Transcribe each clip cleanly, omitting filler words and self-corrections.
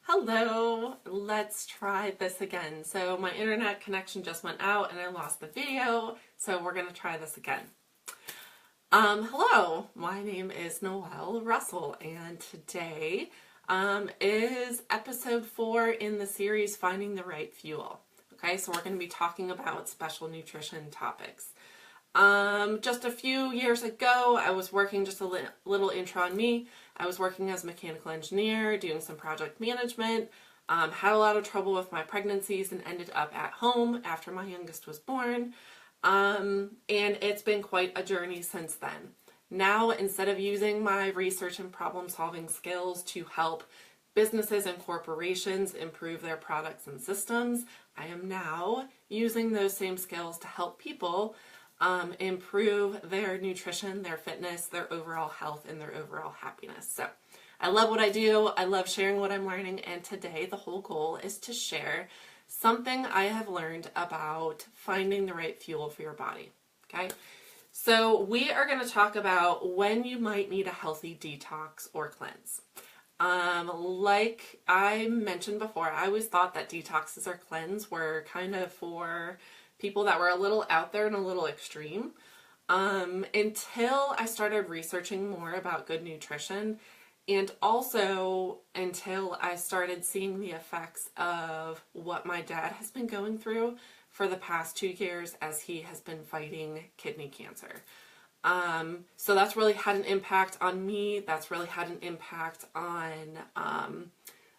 Hello, let's try this again. So my internet connection just went out and I lost the video, so we're going to try this again. Hello, my name is Noelle Russell and today is episode 4 in the series Finding the Right Fuel. Okay, so we're going to be talking about special nutrition topics. Just a few years ago, I was working, just a little intro on me, I was working as a mechanical engineer, doing some project management, had a lot of trouble with my pregnancies and ended up at home after my youngest was born, and it's been quite a journey since then. Now, instead of using my research and problem solving skills to help businesses and corporations improve their products and systems, I am now using those same skills to help people improve their nutrition, their fitness, their overall health, and their overall happiness. So I love what I do. I love sharing what I'm learning. And today the whole goal is to share something I have learned about finding the right fuel for your body. Okay. So we are going to talk about when you might need a healthy detox or cleanse. Like I mentioned before, I always thought that detoxes or cleanse were kind of for people that were a little out there and a little extreme, until I started researching more about good nutrition, and also until I started seeing the effects of what my dad has been going through for the past 2 years as he has been fighting kidney cancer. So that's really had an impact on me. That's really had an impact on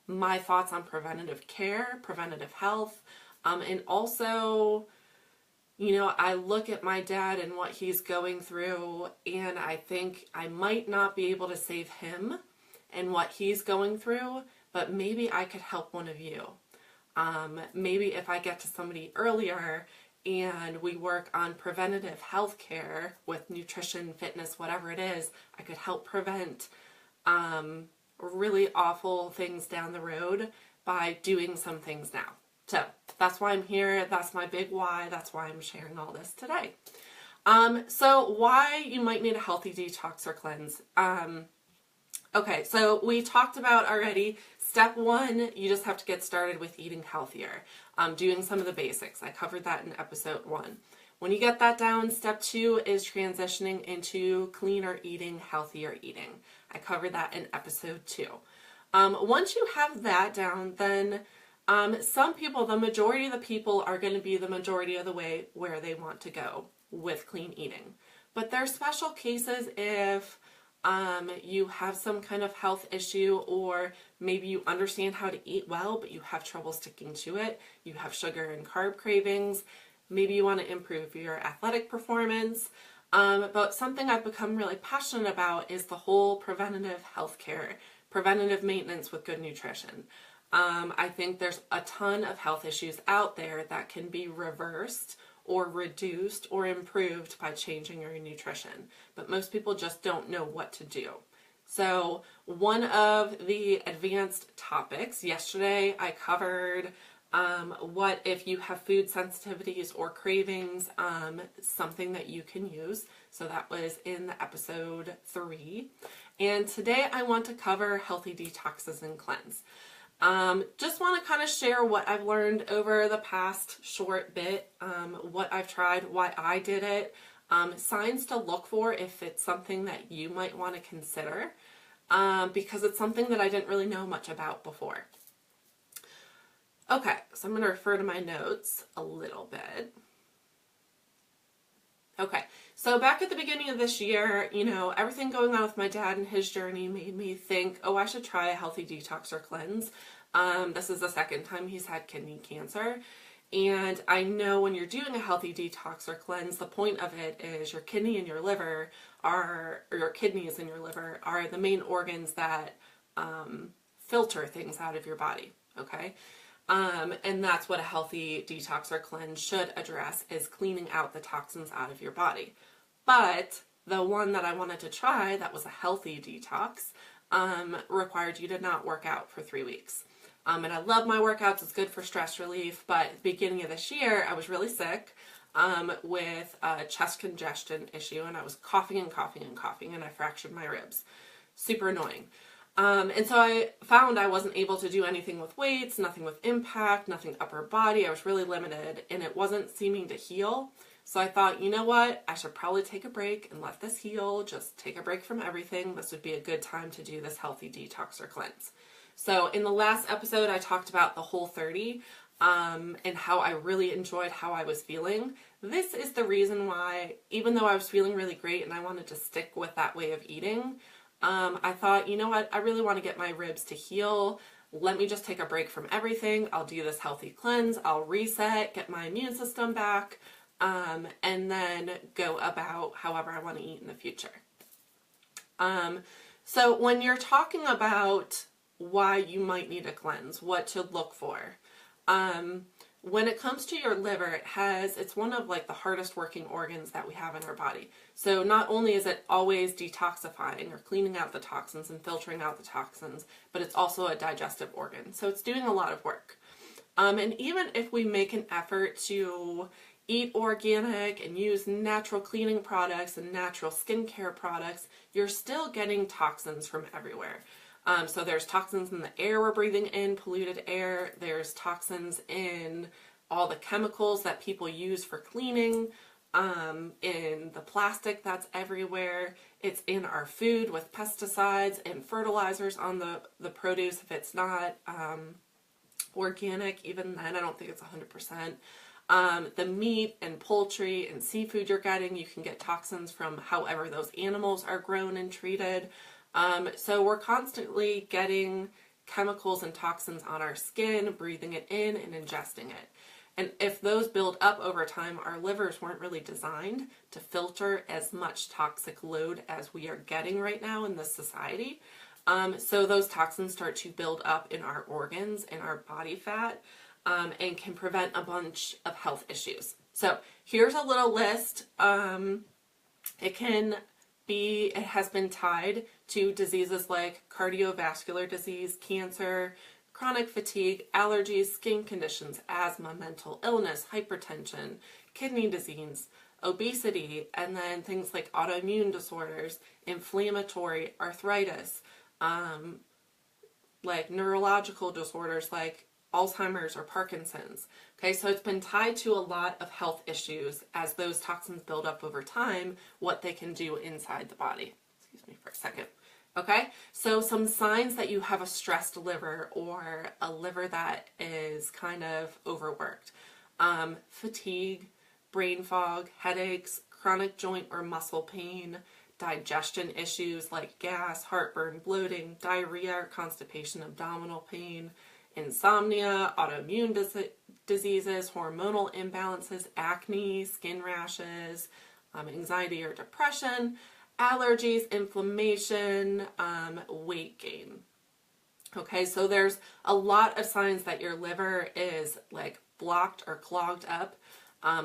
my thoughts on preventative care, preventative health, and also, you know, I look at my dad and what he's going through, and I think I might not be able to save him and what he's going through, but maybe I could help one of you. Maybe if I get to somebody earlier and we work on preventative health care with nutrition, fitness, whatever it is, I could help prevent really awful things down the road by doing some things now. So that's why I'm here. That's my big why. That's why I'm sharing all this today. So why you might need a healthy detox or cleanse. Okay, so we talked about already, step 1, you just have to get started with eating healthier, doing some of the basics. I covered that in episode 1. When you get that down, step 2 is transitioning into cleaner eating, healthier eating. I covered that in episode 2. Once you have that down, then some people, the majority of the people are going to be the majority of the way where they want to go with clean eating. But there are special cases if you have some kind of health issue, or maybe you understand how to eat well, but you have trouble sticking to it. You have sugar and carb cravings. Maybe you want to improve your athletic performance. But something I've become really passionate about is the whole preventative healthcare, preventative maintenance with good nutrition. I think there's a ton of health issues out there that can be reversed or reduced or improved by changing your nutrition. But most people just don't know what to do. So one of the advanced topics, yesterday I covered what if you have food sensitivities or cravings, something that you can use. So that was in episode 3. And today I want to cover healthy detoxes and cleanse. Just want to kind of share what I've learned over the past short bit, what I've tried, why I did it, signs to look for if it's something that you might want to consider, because it's something that I didn't really know much about before. Okay, so I'm going to refer to my notes a little bit. Okay, so back at the beginning of this year, you know, everything going on with my dad and his journey made me think, oh, I should try a healthy detox or cleanse. This is the second time he's had kidney cancer. And I know when you're doing a healthy detox or cleanse, the point of it is your kidney and your liver are, or your kidneys and your liver are the main organs that filter things out of your body, okay? And that's what a healthy detox or cleanse should address, is cleaning out the toxins out of your body. But the one that I wanted to try that was a healthy detox required you to not work out for 3 weeks. And I love my workouts. It's good for stress relief. But at the beginning of this year, I was really sick with a chest congestion issue. And I was coughing and coughing and coughing. And I fractured my ribs. Super annoying. And so I found I wasn't able to do anything with weights, nothing with impact, nothing upper body. I was really limited and it wasn't seeming to heal. So I thought, you know what? I should probably take a break and let this heal. Just take a break from everything. This would be a good time to do this healthy detox or cleanse. So in the last episode, I talked about the Whole30 and how I really enjoyed how I was feeling. This is the reason why, even though I was feeling really great and I wanted to stick with that way of eating, I thought, you know what, I really want to get my ribs to heal. Let me just take a break from everything. I'll do this healthy cleanse. I'll reset, get my immune system back, and then go about however I want to eat in the future. So when you're talking about why you might need a cleanse, what to look for, when it comes to your liver, it's one of like the hardest working organs that we have in our body. So not only is it always detoxifying or cleaning out the toxins and filtering out the toxins, but it's also a digestive organ. So it's doing a lot of work. And even if we make an effort to eat organic and use natural cleaning products and natural skincare products, you're still getting toxins from everywhere. So there's toxins in the air we're breathing in, polluted air. There's toxins in all the chemicals that people use for cleaning, in the plastic that's everywhere. It's in our food with pesticides and fertilizers on the produce if it's not organic. Even then, I don't think it's 100%. The meat and poultry and seafood you're getting, you can get toxins from however those animals are grown and treated. So we're constantly getting chemicals and toxins on our skin, breathing it in and ingesting it. And if those build up over time, our livers weren't really designed to filter as much toxic load as we are getting right now in this society. So those toxins start to build up in our organs and our body fat, and can prevent a bunch of health issues. So here's a little list. It has been tied to diseases like cardiovascular disease, cancer, chronic fatigue, allergies, skin conditions, asthma, mental illness, hypertension, kidney disease, obesity, and then things like autoimmune disorders, inflammatory, arthritis, like neurological disorders like Alzheimer's or Parkinson's. Okay, so it's been tied to a lot of health issues as those toxins build up over time, what they can do inside the body. Excuse me for a second. Okay, so some signs that you have a stressed liver or a liver that is kind of overworked. Fatigue, brain fog, headaches, chronic joint or muscle pain, digestion issues like gas, heartburn, bloating, diarrhea or constipation, abdominal pain, insomnia, autoimmune diseases, hormonal imbalances, acne, skin rashes, anxiety or depression, allergies, inflammation, weight gain. Okay, so there's a lot of signs that your liver is like blocked or clogged up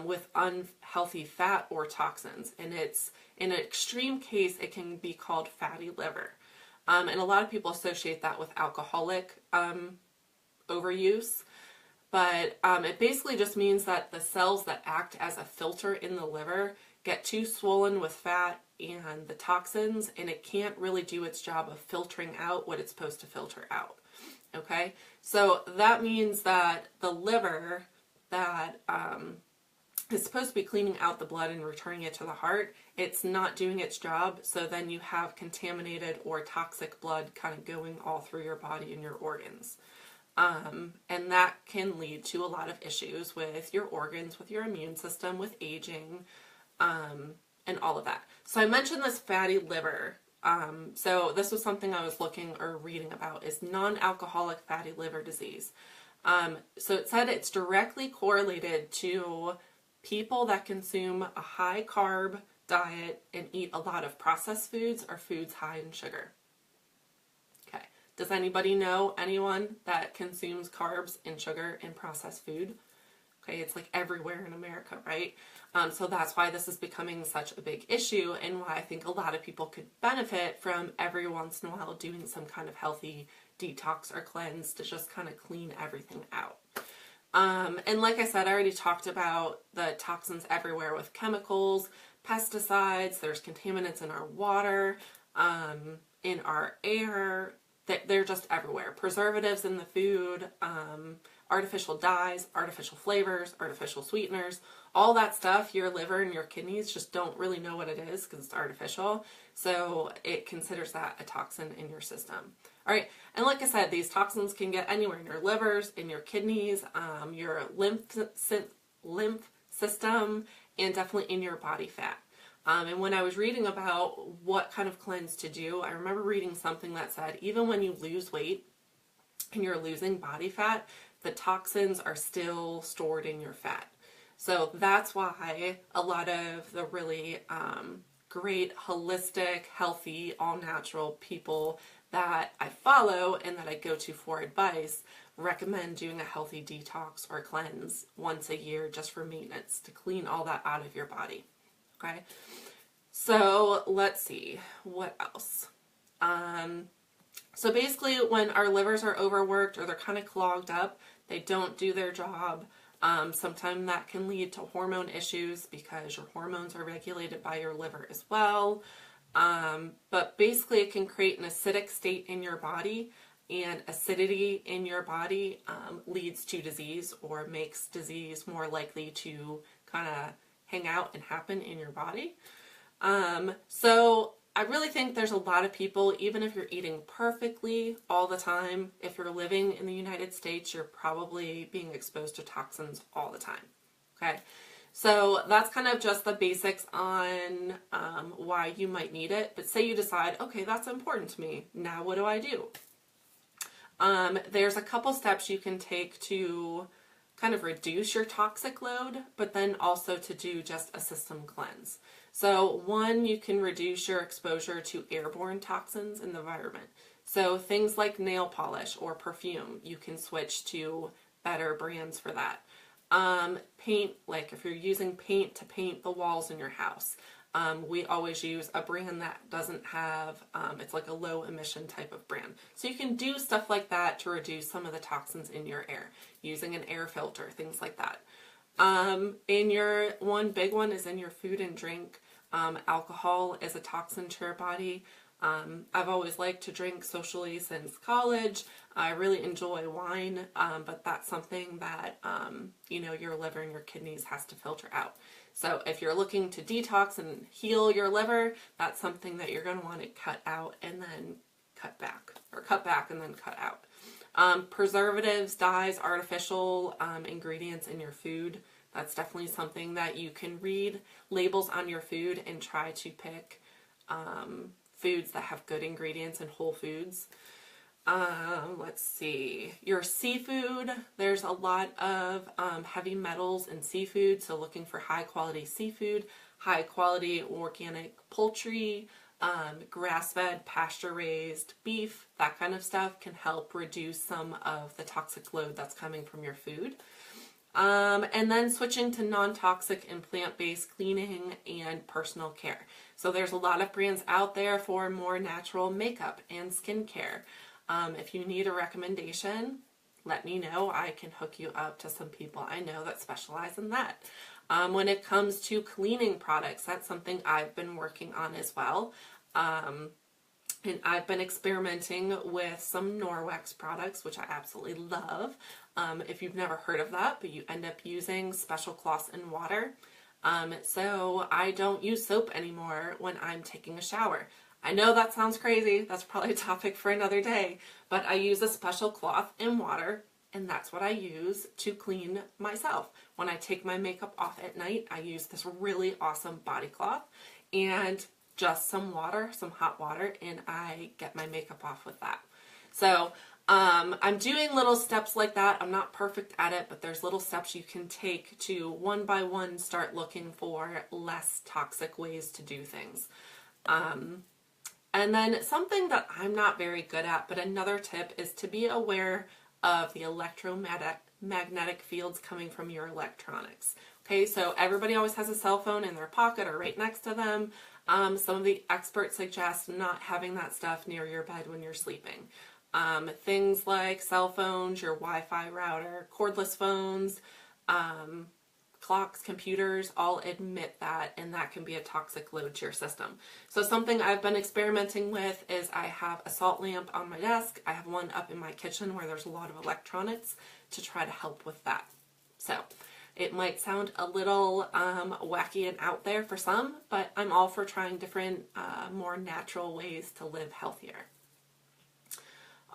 with unhealthy fat or toxins. And it's, in an extreme case, it can be called fatty liver. And a lot of people associate that with alcoholic overuse, but it basically just means that the cells that act as a filter in the liver get too swollen with fat and the toxins, and it can't really do its job of filtering out what it's supposed to filter out. Okay, so that means that the liver that is supposed to be cleaning out the blood and returning it to the heart, it's not doing its job, so then you have contaminated or toxic blood kind of going all through your body and your organs. And that can lead to a lot of issues with your organs, with your immune system, with aging, and all of that. So I mentioned this fatty liver. So this was something I was looking or reading about, is non-alcoholic fatty liver disease. So it said it's directly correlated to people that consume a high carb diet and eat a lot of processed foods or foods high in sugar. Okay. Does anybody know anyone that consumes carbs and sugar in processed food? Okay, it's like everywhere in America, right? So that's why this is becoming such a big issue, and why I think a lot of people could benefit from every once in a while doing some kind of healthy detox or cleanse to just kind of clean everything out. And like I said, I already talked about the toxins everywhere with chemicals, pesticides, there's contaminants in our water, in our air, they're just everywhere. Preservatives in the food, artificial dyes, artificial flavors, artificial sweeteners, all that stuff, your liver and your kidneys just don't really know what it is because it's artificial. So it considers that a toxin in your system. All right, and like I said, these toxins can get anywhere in your livers, in your kidneys, your lymph system, and definitely in your body fat. And when I was reading about what kind of cleanse to do, I remember reading something that said even when you lose weight and you're losing body fat, the toxins are still stored in your fat. So that's why a lot of the really great, holistic, healthy, all-natural people that I follow and that I go to for advice recommend doing a healthy detox or cleanse once a year just for maintenance to clean all that out of your body. Okay, so let's see, what else? So basically when our livers are overworked or they're kind of clogged up, they don't do their job. Sometimes that can lead to hormone issues because your hormones are regulated by your liver as well. But basically it can create an acidic state in your body, and acidity in your body leads to disease or makes disease more likely to kind of hang out and happen in your body. So I really think there's a lot of people, even if you're eating perfectly all the time, if you're living in the United States, you're probably being exposed to toxins all the time. Okay, so that's kind of just the basics on why you might need it. But say you decide, okay, that's important to me. Now what do I do? There's a couple steps you can take to kind of reduce your toxic load, but then also to do just a system cleanse. So one, you can reduce your exposure to airborne toxins in the environment. So things like nail polish or perfume, you can switch to better brands for that. Paint, like if you're using paint to paint the walls in your house, we always use a brand that doesn't have, it's like a low emission type of brand. So you can do stuff like that to reduce some of the toxins in your air, using an air filter, things like that. One big one is in your food and drink. Alcohol is a toxin to your body. I've always liked to drink socially since college. I really enjoy wine, but that's something that, your liver and your kidneys has to filter out. So if you're looking to detox and heal your liver, that's something that you're going to want to cut out and then cut back, or cut back and then cut out. Preservatives, dyes, artificial ingredients in your food, that's definitely something that you can read labels on your food and try to pick foods that have good ingredients and whole foods. Let's see, your seafood, there's a lot of heavy metals in seafood, so looking for high quality seafood, high quality organic poultry, grass-fed, pasture-raised beef, that kind of stuff can help reduce some of the toxic load that's coming from your food. And then switching to non-toxic and plant-based cleaning and personal care. So there's a lot of brands out there for more natural makeup and skincare. If you need a recommendation, let me know. I can hook you up to some people I know that specialize in that. When it comes to cleaning products, that's something I've been working on as well. And I've been experimenting with some Norwex products, which I absolutely love. If you've never heard of that, but you end up using special cloths and water. So I don't use soap anymore when I'm taking a shower. I know that sounds crazy. That's probably a topic for another day, but I use a special cloth and water, and that's what I use to clean myself. When I take my makeup off at night, I use this really awesome body cloth and just some water, some hot water, and I get my makeup off with that. So I'm doing little steps like that. I'm not perfect at it, but there's little steps you can take to one by one start looking for less toxic ways to do things. And then something that I'm not very good at, but another tip is to be aware of the electromagnetic fields coming from your electronics. Okay, so everybody always has a cell phone in their pocket or right next to them. Some of the experts suggest not having that stuff near your bed when you're sleeping. Things like cell phones, your Wi-Fi router, cordless phones, clocks, computers all emit that, and that can be a toxic load to your system. So something I've been experimenting with is I have a salt lamp on my desk. I have one up in my kitchen where there's a lot of electronics to try to help with that. So it might sound a little wacky and out there for some, but I'm all for trying different, more natural ways to live healthier.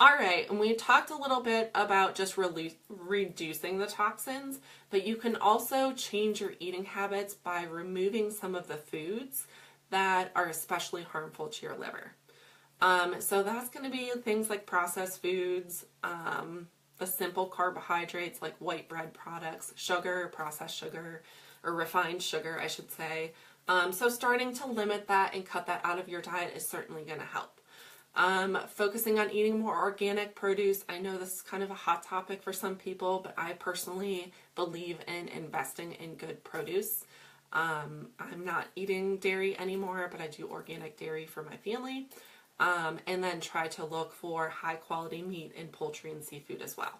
All right, and we talked a little bit about just reducing the toxins, but you can also change your eating habits by removing some of the foods that are especially harmful to your liver. So that's going to be things like processed foods, the simple carbohydrates like white bread products, sugar, processed sugar, or refined sugar, I should say. So starting to limit that and cut that out of your diet is certainly going to help. Focusing on eating more organic produce. I know this is kind of a hot topic for some people, but I personally believe in investing in good produce. I'm not eating dairy anymore, but I do organic dairy for my family. And then try to look for high quality meat in poultry and seafood as well.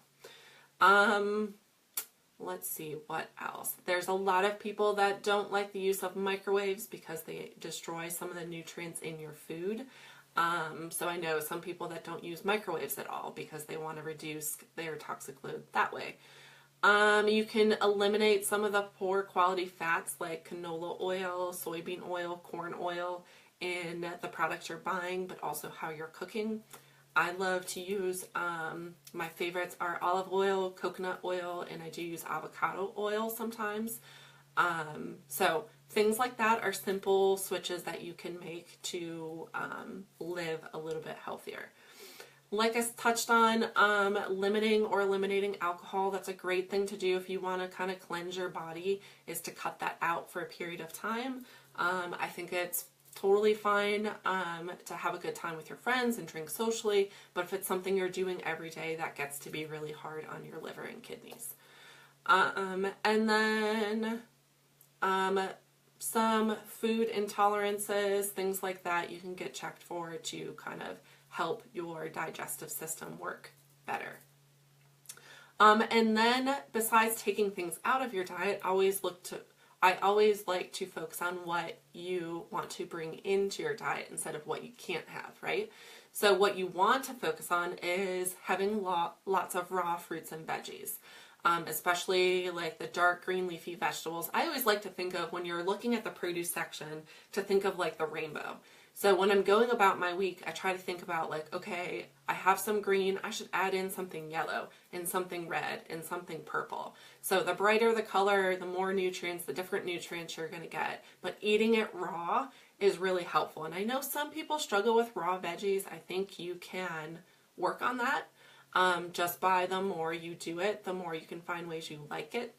Let's see, what else? There's a lot of people that don't like the use of microwaves because they destroy some of the nutrients in your food. So I know some people that don't use microwaves at all because they want to reduce their toxic load that way. You can eliminate some of the poor quality fats like canola oil, soybean oil, corn oil in the products you're buying, but also how you're cooking. I love to use, my favorites are olive oil, coconut oil, and I do use avocado oil sometimes. So things like that are simple switches that you can make to live a little bit healthier. Like I touched on, limiting or eliminating alcohol, that's a great thing to do if you want to kind of cleanse your body, is to cut that out for a period of time. I think it's totally fine to have a good time with your friends and drink socially, but if it's something you're doing every day, that gets to be really hard on your liver and kidneys. And then some food intolerances, things like that, you can get checked for to kind of help your digestive system work better. And then besides taking things out of your diet, I always like to focus on what you want to bring into your diet instead of what you can't have, right? So what you want to focus on is having lots of raw fruits and veggies. Especially like the dark green leafy vegetables. I always like to think of, when you're looking at the produce section, to think of like the rainbow. So when I'm going about my week, I try to think about like, okay, I have some green, I should add in something yellow and something red and something purple. So the brighter the color, the more nutrients, the different nutrients you're going to get. But eating it raw is really helpful. And I know some people struggle with raw veggies. I think you can work on that. Just by the more you do it, the more you can find ways you like it.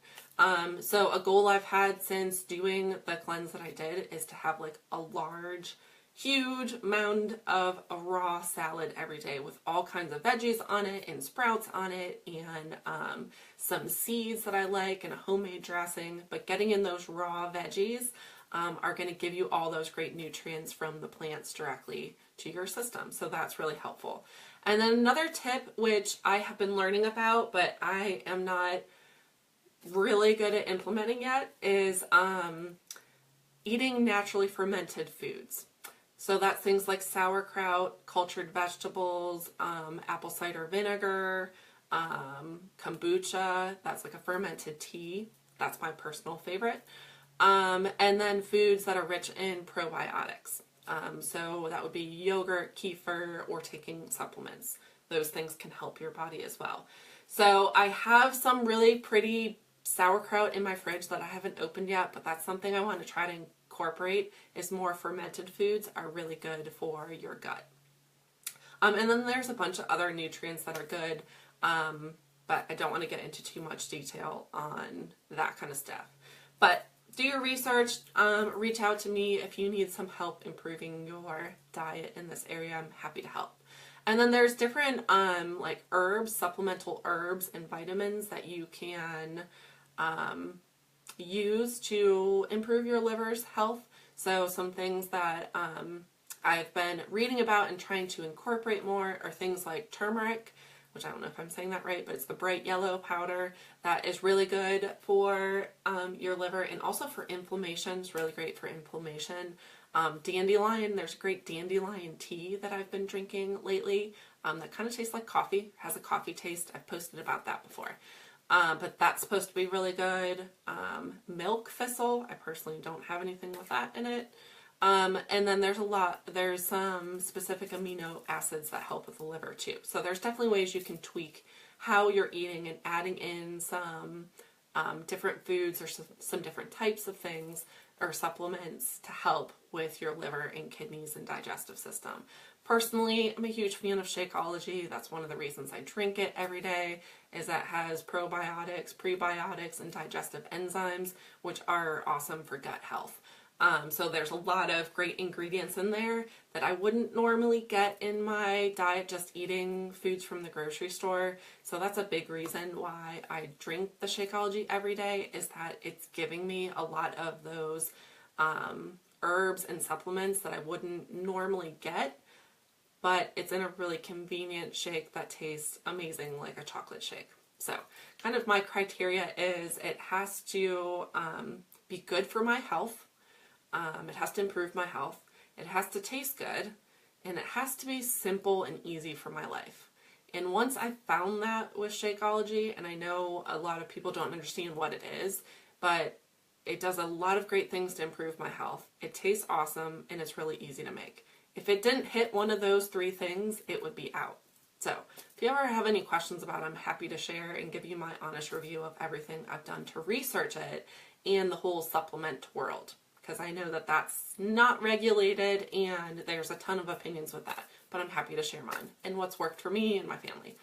So a goal I've had since doing the cleanse that I did is to have like a large, huge mound of a raw salad every day with all kinds of veggies on it and sprouts on it and some seeds that I like and a homemade dressing. But getting in those raw veggies are going to give you all those great nutrients from the plants directly to your system. So that's really helpful. And then another tip, which I have been learning about, but I am not really good at implementing yet, is eating naturally fermented foods. So that's things like sauerkraut, cultured vegetables, apple cider vinegar, kombucha. That's like a fermented tea. That's my personal favorite. And then foods that are rich in probiotics. So that would be yogurt, kefir, or taking supplements. Those things can help your body as well. So I have some really pretty sauerkraut in my fridge that I haven't opened yet, but that's something I want to try to incorporate, is more fermented foods are really good for your gut. And then there's a bunch of other nutrients that are good, but I don't want to get into too much detail on that kind of stuff. But do your research, reach out to me if you need some help improving your diet in this area. I'm happy to help. And then there's different like herbs, supplemental herbs and vitamins that you can use to improve your liver's health. So some things that I've been reading about and trying to incorporate more are things like turmeric, which I don't know if I'm saying that right, but it's the bright yellow powder that is really good for your liver and also for inflammation. It's really great for inflammation. Dandelion, there's a great dandelion tea that I've been drinking lately that kind of tastes like coffee, has a coffee taste. I've posted about that before. But that's supposed to be really good. Milk thistle, I personally don't have anything with that in it. And then there's some specific amino acids that help with the liver too. So there's definitely ways you can tweak how you're eating and adding in some different foods or some different types of things or supplements to help with your liver and kidneys and digestive system. Personally, I'm a huge fan of Shakeology. That's one of the reasons I drink it every day, is that it has probiotics, prebiotics, and digestive enzymes, which are awesome for gut health. So there's a lot of great ingredients in there that I wouldn't normally get in my diet just eating foods from the grocery store. So that's a big reason why I drink the Shakeology every day, is that it's giving me a lot of those herbs and supplements that I wouldn't normally get, but it's in a really convenient shake that tastes amazing, like a chocolate shake. So kind of my criteria is it has to be good for my health. It has to improve my health. It has to taste good, and it has to be simple and easy for my life. And once I found that with Shakeology, and I know a lot of people don't understand what it is, but it does a lot of great things to improve my health. It tastes awesome, and it's really easy to make. If it didn't hit one of those three things, it would be out. So if you ever have any questions about it, I'm happy to share and give you my honest review of everything I've done to research it and the whole supplement world. Because I know that that's not regulated and there's a ton of opinions with that. But I'm happy to share mine and what's worked for me and my family.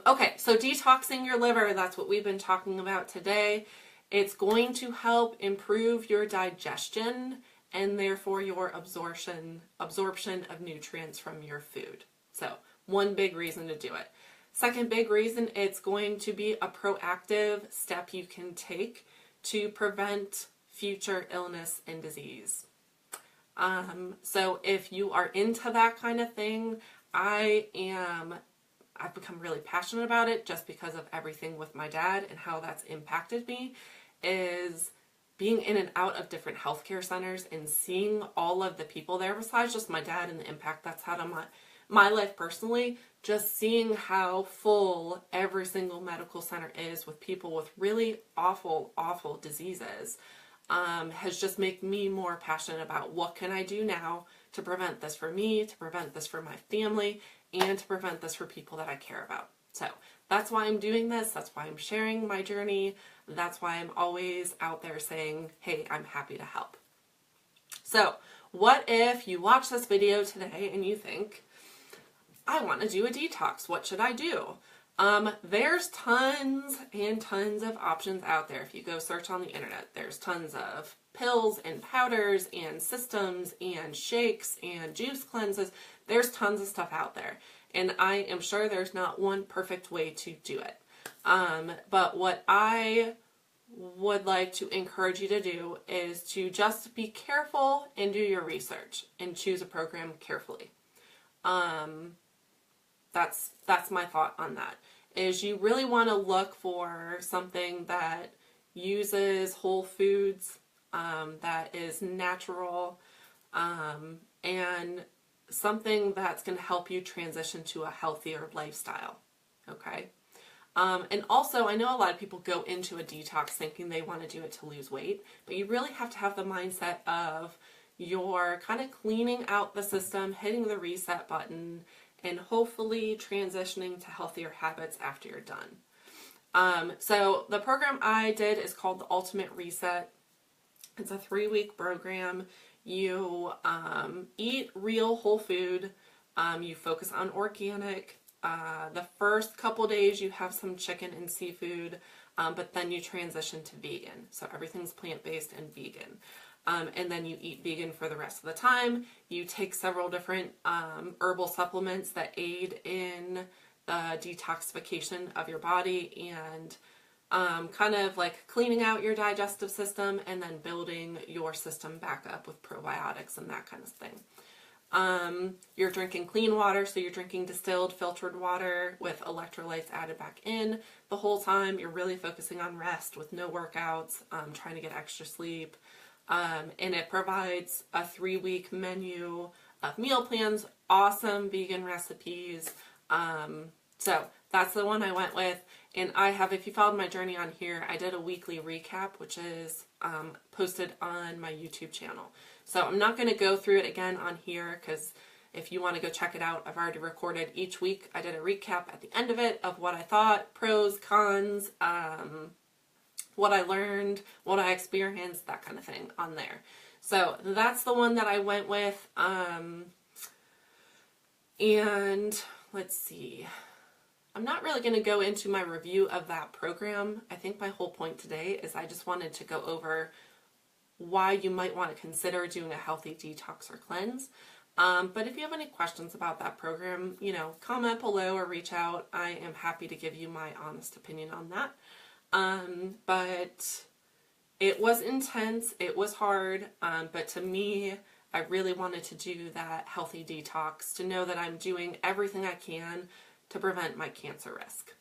Okay, so detoxing your liver, that's what we've been talking about today. It's going to help improve your digestion and therefore your absorption of nutrients from your food. So one big reason to do it. Second big reason, it's going to be a proactive step you can take to prevent future illness and disease. So if you are into that kind of thing, I've become really passionate about it just because of everything with my dad and how that's impacted me, is being in and out of different healthcare centers and seeing all of the people there besides just my dad and the impact that's had on my life personally, just seeing how full every single medical center is with people with really awful, awful diseases. Has just made me more passionate about what can I do now to prevent this for me, to prevent this for my family, and to prevent this for people that I care about. So that's why I'm doing this. That's why I'm sharing my journey. That's why I'm always out there saying, hey, I'm happy to help. So what if you watch this video today and you think, I want to do a detox. What should I do? There's tons and tons of options out there. If you go search on the internet, there's tons of pills and powders and systems and shakes and juice cleanses. There's tons of stuff out there. And I am sure there's not one perfect way to do it. But what I would like to encourage you to do is to just be careful and do your research and choose a program carefully. That's my thought on that, is you really want to look for something that uses whole foods, that is natural, and something that's going to help you transition to a healthier lifestyle, okay? And also, I know a lot of people go into a detox thinking they want to do it to lose weight, but you really have to have the mindset of you're kind of cleaning out the system, hitting the reset button, and hopefully transitioning to healthier habits after you're done. So the program I did is called the Ultimate Reset. It's a 3-week program. You eat real whole food. You focus on organic. The first couple days you have some chicken and seafood, but then you transition to vegan. So everything's plant-based and vegan. And then you eat vegan for the rest of the time. You take several different herbal supplements that aid in the detoxification of your body and kind of like cleaning out your digestive system and then building your system back up with probiotics and that kind of thing. You're drinking clean water, so you're drinking distilled, filtered water with electrolytes added back in the whole time. You're really focusing on rest with no workouts, trying to get extra sleep. And it provides a 3-week menu of meal plans, awesome vegan recipes. So that's the one I went with. And I have, if you followed my journey on here, I did a weekly recap, which is posted on my YouTube channel. So I'm not going to go through it again on here, because if you want to go check it out, I've already recorded each week. I did a recap at the end of it of what I thought, pros, cons, what I learned, what I experienced, that kind of thing on there. So that's the one that I went with. And let's see. I'm not really going to go into my review of that program. I think my whole point today is I just wanted to go over why you might want to consider doing a healthy detox or cleanse. But if you have any questions about that program, comment below or reach out. I am happy to give you my honest opinion on that. But it was intense, it was hard, but to me, I really wanted to do that healthy detox, to know that I'm doing everything I can to prevent my cancer risk.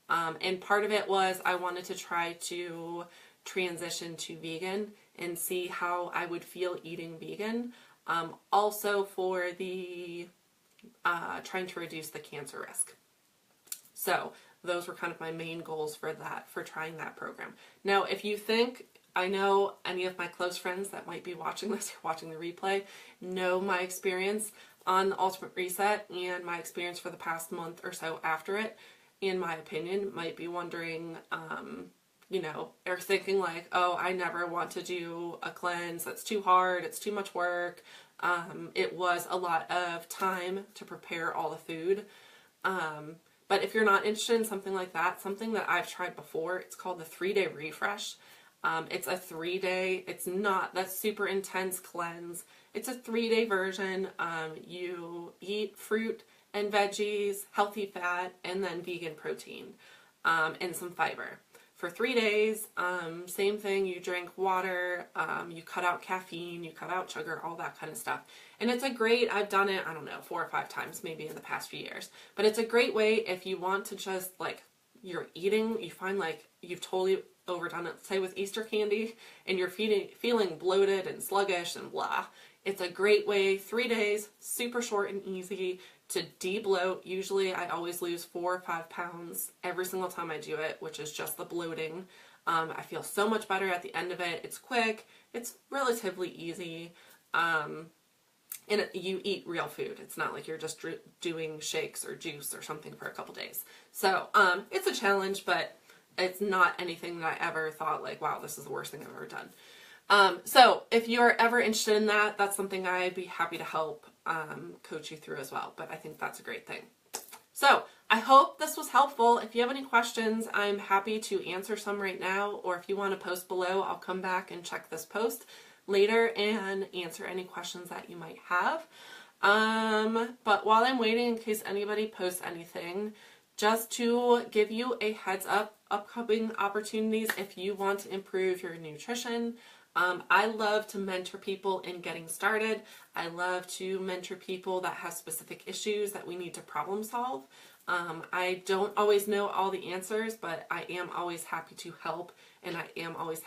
And part of it was I wanted to try to transition to vegan and see how I would feel eating vegan. Also for the trying to reduce the cancer risk. So those were kind of my main goals for trying that program. Now, if you think, I know any of my close friends that might be watching this or watching the replay know my experience on the Ultimate Reset and my experience for the past month or so after it, in my opinion, might be wondering, or thinking like, oh, I never want to do a cleanse. That's too hard. It's too much work. It was a lot of time to prepare all the food. But if you're not interested in something like that, something that I've tried before, it's called the 3-day refresh. It's a 3-day, it's not that super intense cleanse. It's a 3-day version. You eat fruit and veggies, healthy fat, and then vegan protein, and some fiber. For 3 days, same thing, you drink water, you cut out caffeine, you cut out sugar, all that kind of stuff. And it's a great, I've done it, 4 or 5 times maybe in the past few years. But it's a great way if you want to just, you're eating, you find you've totally overdone it, say with Easter candy, and you're feeling bloated and sluggish and blah. It's a great way, 3 days, super short and easy, to de-bloat. Usually I always lose 4 or 5 pounds every single time I do it, which is just the bloating. I feel so much better at the end of it. It's quick, it's relatively easy, and you eat real food. It's not like you're just doing shakes or juice or something for a couple days. So it's a challenge, but it's not anything that I ever thought wow, this is the worst thing I've ever done. So if you're ever interested in that, that's something I'd be happy to help coach you through as well. But I think that's a great thing. So I hope this was helpful. If you have any questions, I'm happy to answer some right now. Or if you want to post below, I'll come back and check this post later and answer any questions that you might have. But while I'm waiting, in case anybody posts anything, just to give you a heads up, upcoming opportunities if you want to improve your nutrition. I love to mentor people in getting started. I love to mentor people that have specific issues that we need to problem solve. I don't always know all the answers, but I am always happy to help, and I am always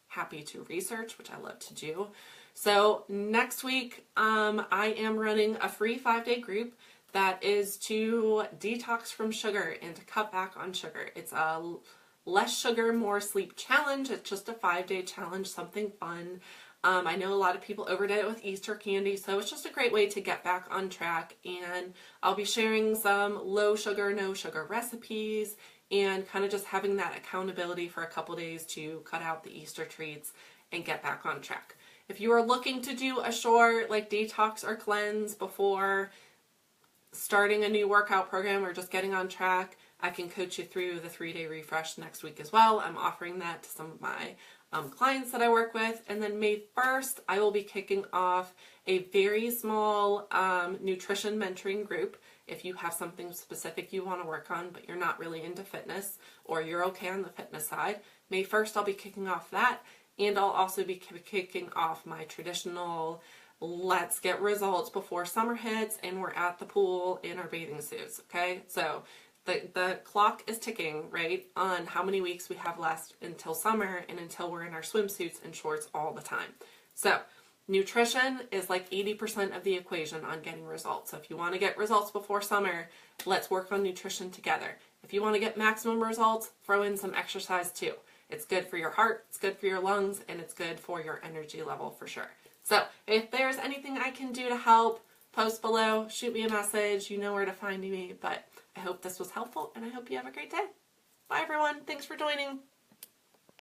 happy to research, which I love to do. So next week, I am running a free 5-day group that is to detox from sugar and to cut back on sugar. It's a less sugar, more sleep challenge. It's just a 5-day challenge, something fun. I know a lot of people overdid it with Easter candy, so it's just a great way to get back on track. And I'll be sharing some low sugar, no sugar recipes and kind of just having that accountability for a couple days to cut out the Easter treats and get back on track. If you are looking to do a short detox or cleanse before starting a new workout program or just getting on track, I can coach you through the 3-day refresh next week as well. I'm offering that to some of my clients that I work with. And then May 1st, I will be kicking off a very small nutrition mentoring group. If you have something specific you want to work on, but you're not really into fitness, or you're okay on the fitness side, May 1st, I'll be kicking off that. And I'll also be kicking off my traditional let's get results before summer hits and we're at the pool in our bathing suits, okay? So the clock is ticking, right, on how many weeks we have left until summer and until we're in our swimsuits and shorts all the time. So nutrition is like 80% of the equation on getting results. So if you want to get results before summer, let's work on nutrition together. If you want to get maximum results, throw in some exercise too. It's good for your heart, it's good for your lungs, and it's good for your energy level for sure. So if there's anything I can do to help, post below, shoot me a message. You know where to find me. But I hope this was helpful, and I hope you have a great day. Bye, everyone. Thanks for joining.